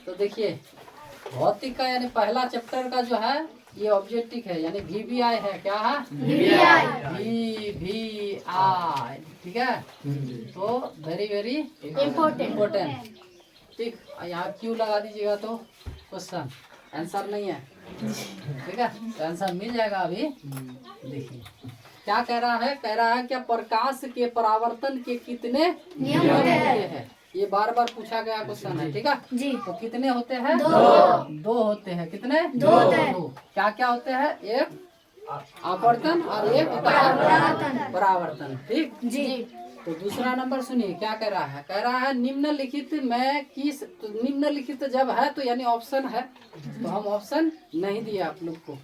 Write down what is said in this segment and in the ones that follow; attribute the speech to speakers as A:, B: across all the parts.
A: तो देखिए भौतिक का यानी पहला चैप्टर का जो है ये ऑब्जेक्टिव है, यानी VVI है। क्या है? VVI, ठीक है। तो वेरी वेरी इम्पोर्टेंट, ठीक। यहाँ क्यों लगा दीजिएगा तो क्वेश्चन आंसर नहीं है, ठीक है। तो आंसर मिल जाएगा अभी। देखिए क्या कह रहा है, कह रहा है क्या प्रकाश के परावर्तन के कितने नियम होते हैं। ये बार बार पूछा गया क्वेश्चन है, ठीक है जी। तो कितने होते हैं? दो होते हैं। कितने? दो। क्या क्या होते हैं? एक आवर्तन और एक परावर्तन, ठीक जी। तो दूसरा नंबर सुनिए क्या कह रहा है, कह रहा है निम्नलिखित में किस, तो निम्नलिखित जब है तो यानी ऑप्शन है, तो हम ऑप्शन नहीं दिए आप लोग को।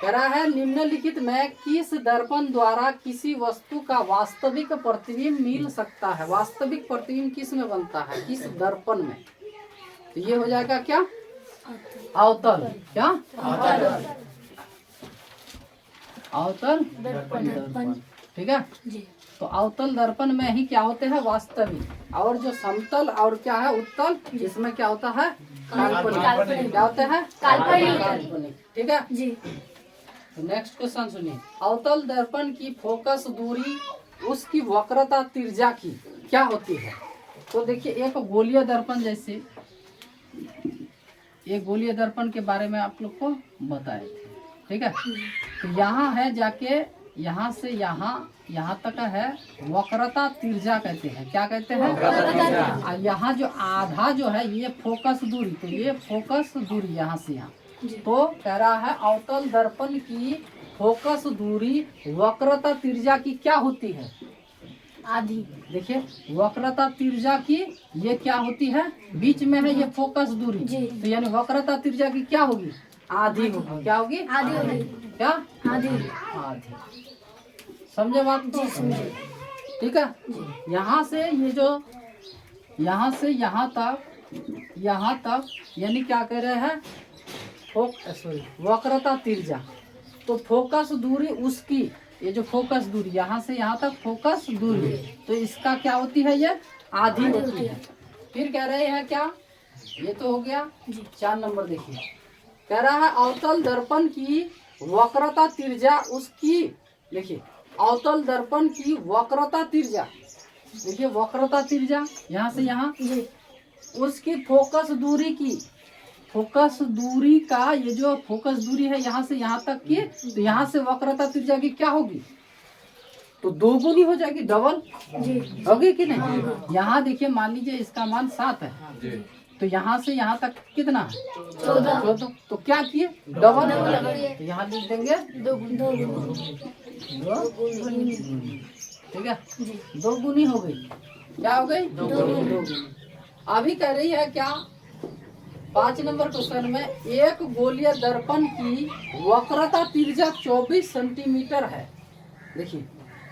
A: कह रहा है निम्नलिखित में किस दर्पण द्वारा किसी वस्तु का वास्तविक प्रतिबिंब मिल सकता है। वास्तविक प्रतिबिंब किस में बनता है? किस दर्पण में। तो ये हो जाएगा क्या? अवतल। क्या? अवतल दर्पण, ठीक है। तो अवतल दर्पण में ही क्या होते हैं? वास्तविक। और जो समतल और क्या है उत्तल, इसमें क्या होता है? काल्पनिक। क्या होते हैं? काल्पनिक, ठीक है जी। तो नेक्स्ट क्वेश्चन सुनिए, अवतल दर्पण की फोकस दूरी उसकी वक्रता त्रिज्या की क्या होती है। तो देखिए एक गोलीय दर्पण, जैसे एक गोलीय दर्पण के बारे में आप लोग को बताए थे, ठीक है। तो यहाँ है जाके यहाँ से यहाँ तक है वक्रता त्रिज्या कहते हैं। क्या कहते हैं? और यहाँ जो आधा जो है ये फोकस दूरी, तो ये फोकस दूरी यहाँ से यहाँ। तो कह रहा है अवतल दर्पण की फोकस दूरी वक्रता त्रिज्या की क्या होती है? आधी। देखिए वक्रता त्रिज्या की ये क्या होती है? बीच में है ये फोकस दूरी, तो यानी वक्रता त्रिज्या की क्या होगी? आधी होगी। क्या होगी? आधी होगी। क्या? आधी। समझे बात तो? ठीक है। यहाँ से ये जो यहाँ से यहाँ तक यानी क्या कह रहे हैं? वक्रता त्रिज्या। तो फोकस दूरी उसकी, ये जो फोकस दूरी यहाँ से यहाँ तक फोकस दूरी, तो इसका क्या होती है? ये आधी होती है। फिर कह रहे हैं क्या? ये तो हो गया 4 नंबर। देखिए कह रहा है अवतल दर्पण की वक्रता त्रिज्या उसकी, देखिए अवतल दर्पण की वक्रता त्रिज्या, देखिए वक्रता त्रिज्या यहाँ से यहाँ, उसकी फोकस दूरी की, फोकस दूरी का ये जो फोकस दूरी है यहाँ से यहाँ तक की, तो यहाँ से वक्रता त्रिज्या की क्या होगी? तो 2 गुनी हो जाएगी, डबल होगी कि नहीं। यहाँ देखिए मान लीजिए इसका मान 7 है, तो यहाँ से यहाँ तक कितना है? 14। तो क्या किए? डबल। तो यहाँ लिख देंगे 2 गुनी, ठीक है। 2 गुनी हो गई। क्या हो गई? 2 गुनी। अभी कह रही है क्या 5 नंबर क्वेश्चन में, एक गोलीय दर्पण की वक्रता त्रिज्या 24 सेंटीमीटर है। देखिए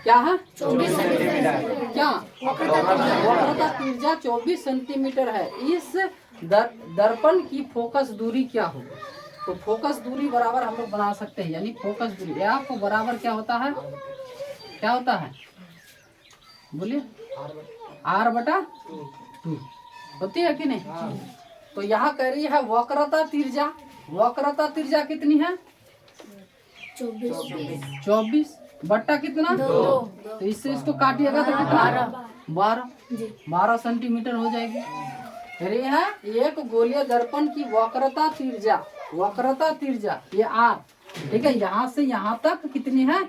A: क्या है? 24 सेंटीमीटर। क्या? वक्रता त्रिज्या 24 सेंटीमीटर है। इस दर्पण की फोकस दूरी क्या होगी? तो फोकस दूरी बराबर हम लोग बना सकते हैं, यानी फोकस दूरी एफ बराबर क्या होता है? क्या होता है? बोलिए। R/2 होती है कि नहीं? तो यहाँ कह रही है वक्रता त्रिज्या, वक्रता त्रिज्या कितनी है? 24 बट्टा कितना? 2। तो इससे इसको काटिएगा तो कितना? 12 सेंटीमीटर हो जाएगी। कह रही है एक गोलीय दर्पण की वक्रता त्रिज्या, वक्रता त्रिज्या ये R, ठीक है, यहाँ से यहाँ तक कितनी है?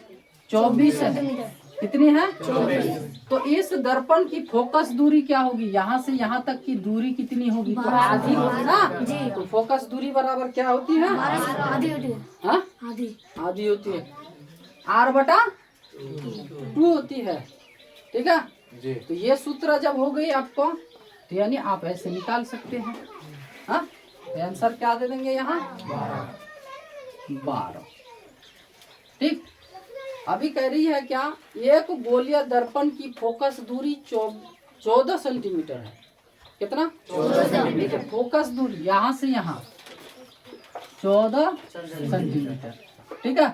A: 24 है। कितनी है? 24। तो इस दर्पण की फोकस दूरी क्या होगी? यहाँ से यहाँ तक की दूरी कितनी होगी? तो आधी होगी ना। तो फोकस दूरी बराबर क्या होती है? आधी होती है। हाँ? आधी होती है। R/2 होती है, ठीक है। तो ये सूत्र जब हो गई आपको, तो यानी आप ऐसे निकाल सकते हैं। हाँ, तो आंसर क्या दे देंगे यहाँ? 12, ठीक। अभी कह रही है क्या एक गोलीय दर्पण की फोकस दूरी 14 सेंटीमीटर है। कितना? 14। देखिए फोकस दूरी यहाँ से यहाँ 14 सेंटीमीटर, ठीक है।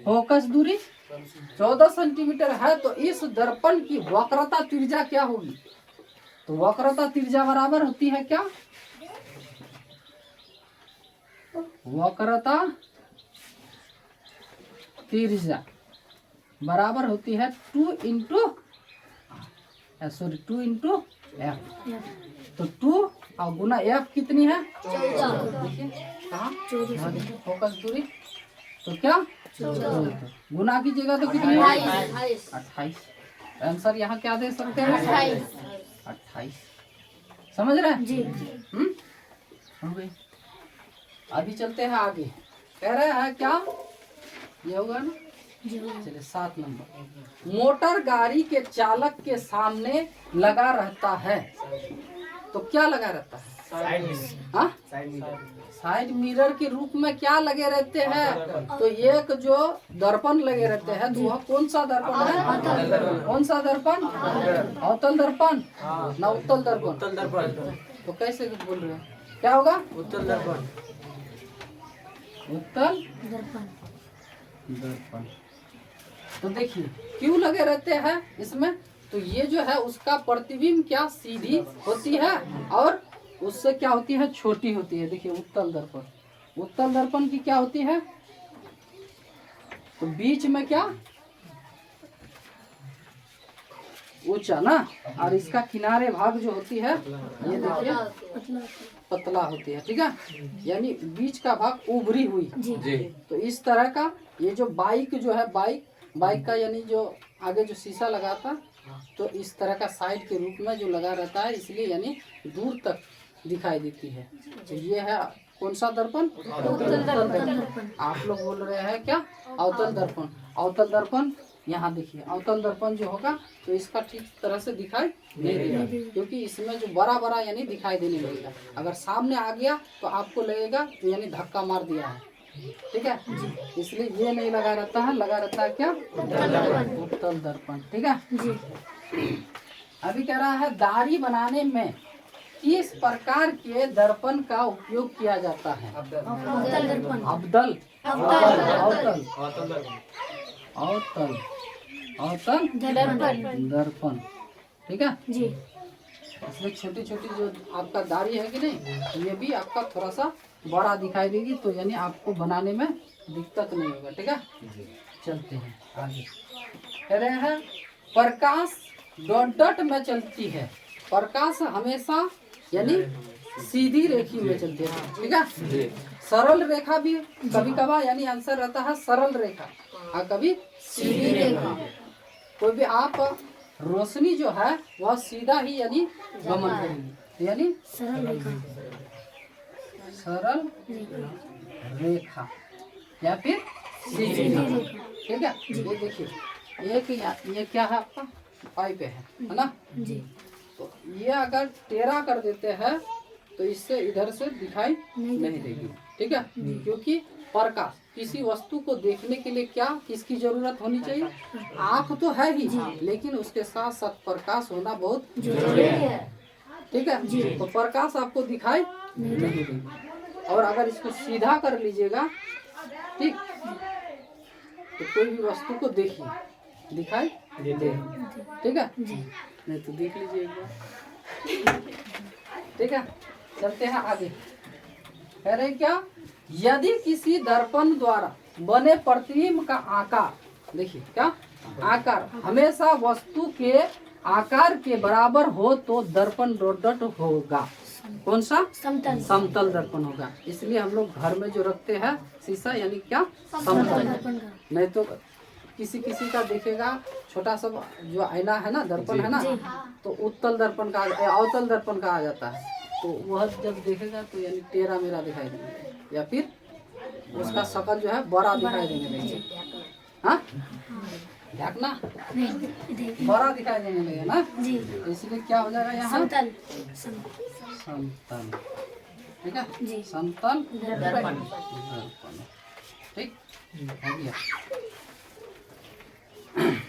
A: फोकस दूरी 14 सेंटीमीटर है, तो इस दर्पण की वक्रता त्रिज्या क्या होगी? तो वक्रता त्रिज्या बराबर होती है क्या? वक्रता तिरछा बराबर होती है 2 इंटू एफ। तो 2 और गुना एफ कितनी है? देखिए कहाँ, फोकस दूरी, तो क्या गुना कीजिएगा तो कितनी है? 28। आंसर यहाँ क्या दे सकते हैं? 28। समझ रहे हैं जी? हो गई। अभी चलते हैं आगे। कह रहे हैं क्या ये होगा ना? चलिए 7 नंबर। मोटर गाड़ी के चालक के सामने लगा रहता है, तो क्या लगा रहता है? साइड मिरर के रूप में क्या लगे रहते हैं? तो एक जो दर्पण लगे रहते हैं, तो वह कौन सा दर्पण है? कौन सा दर्पण? अवतल दर्पण ना उत्तल दर्पण? तो कैसे बोल रहे हैं? क्या होगा? उत्तल दर्पण। उत्तल दर्पण। तो देखिए क्यों लगे रहते हैं इसमें? तो ये जो है उसका प्रतिबिंब क्या सीधी होती है और उससे क्या होती है? छोटी होती है। देखिए उत्तल दर्पण, उत्तल दर्पण की क्या होती है? तो बीच में क्या ऊंचा ना, और इसका किनारे भाग जो होती है ये देखिए पतला होती है, ठीक है? यानी बीच का भाग उभरी हुई जी। तो इस तरह का ये जो बाइक जो है, बाइक का यानी जो आगे जो शीशा लगाता, तो इस तरह का साइड के रूप में जो लगा रहता है, इसलिए यानी दूर तक दिखाई देती है। तो ये है कौन सा दर्पण? अवतल दर्पण। आप लोग बोल रहे हैं क्या? अवतल दर्पण। अवतल दर्पण यहाँ देखिए, अवतल दर्पण जो होगा तो इसका ठीक तरह से दिखाई नहीं देगा, क्योंकि इसमें जो बड़ा बड़ा यानी दिखाई देने लगेगा। अगर सामने आ गया तो आपको लगेगा तो यानी धक्का मार दिया है, ठीक है? इसलिए ये नहीं लगा रहता है, लगा रहता है क्या? उत्तल दर्पण, ठीक है जी। अभी कह रहा है दाढ़ी बनाने में किस प्रकार के दर्पण का उपयोग किया जाता है? अवतल दर्पण, ठीक है जी। इसमें छोटी छोटी जो आपका दाढ़ी है कि नहीं, ये भी आपका थोड़ा सा बड़ा दिखाई देगी, तो यानी आपको बनाने में दिक्कत नहीं होगा, ठीक है? चलते हैं आगे। कह रहे हैं प्रकाश डॉट में चलती है। प्रकाश हमेशा यानी सीधी रेखी में चलती है, ठीक है? सरल रेखा भी कभी कभार यानी आंसर रहता है सरल रेखा और कभी सीधी रेखा। कोई भी आप रोशनी जो है वह सीधा ही यानी गमन करेगी, यानी सरल रेखा या फिर सीधी रेखा, ठीक है? ये देखिए ये क्या है आपका? पाइप है ना जी। तो ये अगर टेढ़ा कर देते हैं तो इससे इधर से दिखाई नहीं देगी, ठीक है? क्योंकि प्रकाश किसी वस्तु को देखने के लिए क्या किसकी जरूरत होनी चाहिए? आँख तो है ही, लेकिन उसके साथ साथ प्रकाश होना बहुत जरूरी है, ठीक है? तो प्रकाश आपको दिखाई नहीं देगी। और अगर इसको सीधा कर लीजिएगा, ठीक, तो कोई भी वस्तु को देखिए दिखाई देगा, ठीक है? नहीं तो देख लीजिए एक बार, ठीक है? चलते हैं आगे। कह रहे क्या? यदि किसी दर्पण द्वारा बने प्रतिबिंब का आकार, देखिए क्या आकार हमेशा वस्तु के आकार के बराबर हो तो दर्पण डॉट होगा। कौन सा? समतल दर्पण होगा। इसलिए हम लोग घर में जो रखते हैं शीशा यानी क्या? समतल। नहीं तो किसी किसी का देखेगा छोटा सा जो आईना है ना, दर्पण है ना, तो उत्तल दर्पण का अवतल दर्पण का आ जाता है, तो वह जब देखेगा तो यानी टेढ़ा मेरा दिखाई देगा, या फिर उसका शकल जो है बड़ा दिखाई देने लगेगा। हाँ, ढकना बड़ा दिखाई देने लगेगा ना, इसलिए क्या हो जाएगा यहाँ? समतल, ठीक है? समतल दर्पण, ठीक हो गया।